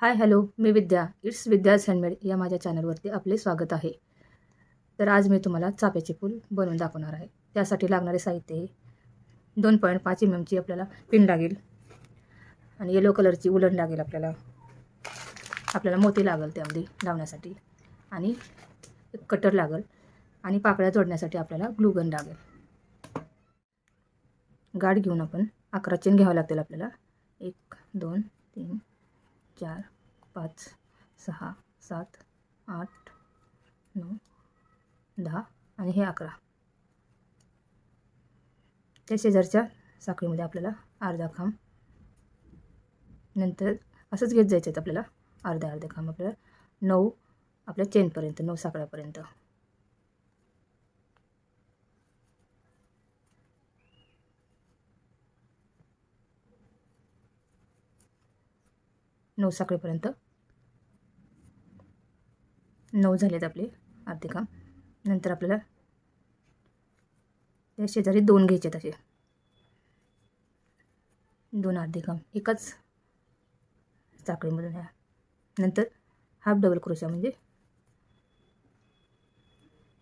हाय hello, मी Vidya. It's Vidya's handmade या माझ्या चॅनलवरती आपले स्वागत आहे. तर आज मी तुम्हाला चाफ्याचे फूल बनवून दाखवणार आहे. त्यासाठी लागणारे साहित्य 2.5 mm आपल्याला पिन लागेल आणि येलो कलरची उलन लागेल. आपल्याला मोती लागेल त्यामध्ये लावण्यासाठी आणि एक कटर लागेल आणि पाकळ्या जोडण्यासाठी आपल्याला ग्लूगन लागेल. गाठ घेऊन आपण 11 चेन घ्यावे लागतील आपल्याला. 1 2 3 4 5 6 7 8 9 10 आणि हे 11. त्या शेजारच्या साखळीमध्ये आपल्याला अर्धा खांब, नंतर असंच घेत जायचं आपल्याला अर्धा खांब आपल्याला 9 आपल्या चेनपर्यंत, 9 साखळ्यापर्यंत. नऊ साखळीपर्यंत 9 झालेत आपले अर्धे खांब. नंतर आपल्याला त्या शेजारी 2 घ्यायचे, असे 2 अर्धे खांब एकाच साखळीमधून. नंतर हाफ डबल क्रोशा म्हणजे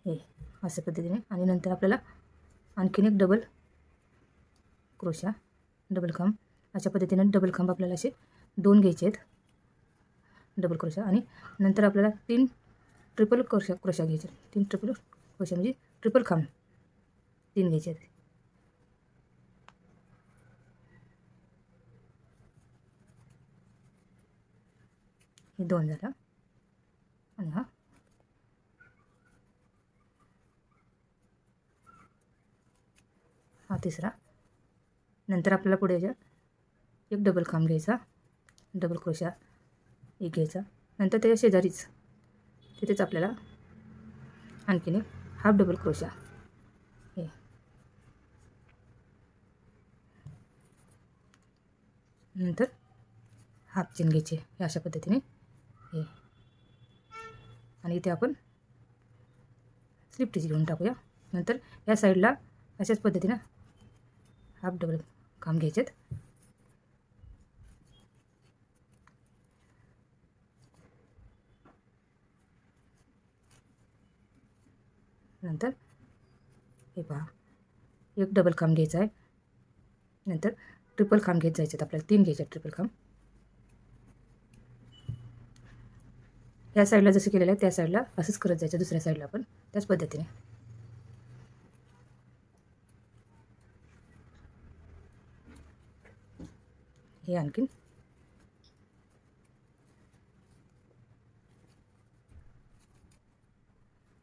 हे अशा पद्धतीने. आणि नंतर आपल्याला आणखीन एक डबल क्रोशा, डबल खांब अशा पद्धतीने. डबल खांब आपल्याला असे 2 घ्यायचे आहेत डबल क्रोशा. आणि नंतर आपल्याला 3 ट्रिपल क्रोशा घ्यायचे. 3 ट्रिपल क्रोशा म्हणजे ट्रिपल खांब 3 घ्यायचे आहेत. हे 2 झाला आणि हा तिसरा. नंतर आपल्याला पुढे एक डबल खांब घ्यायचा, डबल क्रोशा एक घ्यायचा. नंतर त्याच्या शेजारीच तिथेच आपल्याला आणखीन एक हाफ डबल क्रोशा, हे नंतर हाफ चेन घ्यायचे हे अशा पद्धतीने हे. आणि इथे आपण स्लिप स्टिच घेऊन टाकूया. नंतर या साईडला अशाच पद्धतीने हाफ डबल खांब घ्यायचेत. नंतर हे पहा, एक डबल खांब घ्यायचा आहे. नंतर ट्रिपल खांब घेत जायचे आहेत आपल्याला. 3 घ्यायचे ट्रिपल खांब. या साईडला जसं केलेलं आहे त्या साईडला असंच करत जायचं, दुसऱ्या साईडला पण त्याच पद्धतीने. हे आणखीन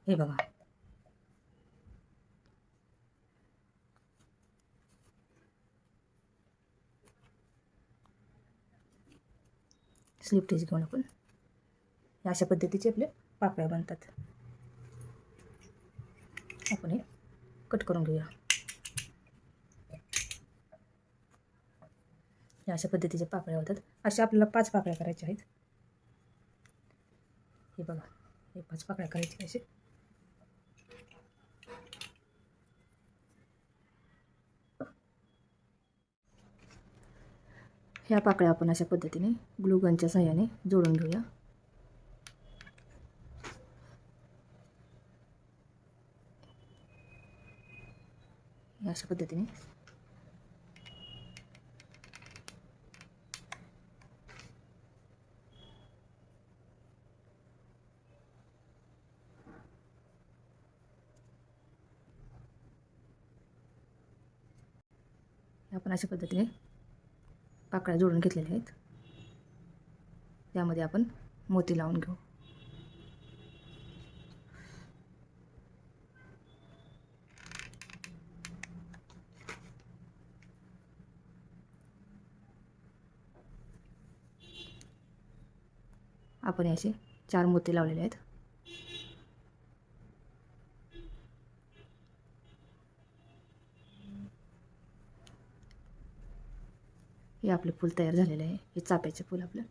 हे बघा, स्लिप स्टिच घेऊन आपण अशा पद्धतीचे आपले पाकळ्या बनतात. आपण हे कट करून घेऊया. या अशा पद्धतीचे पाकळ्या होतात. अशा आपल्याला 5 पाकळ्या करायच्या आहेत. हे बघा, हे 5 पाकळ्या करायचे असे. ह्या पाकळ्या आपण अशा पद्धतीने ग्लूगनच्या सहाय्याने जोडून घेऊया. अशा पद्धतीने आपण अशा पद्धतीने पाकळ्या जोडून घेतलेल्या आहेत. त्यामध्ये आपण मोती लावून घेऊ. आपण याचे 4 मोती लावलेले आहेत. हे आपले फूल तयार झालेले आहे. हे चाफ्याचे फूल आपलं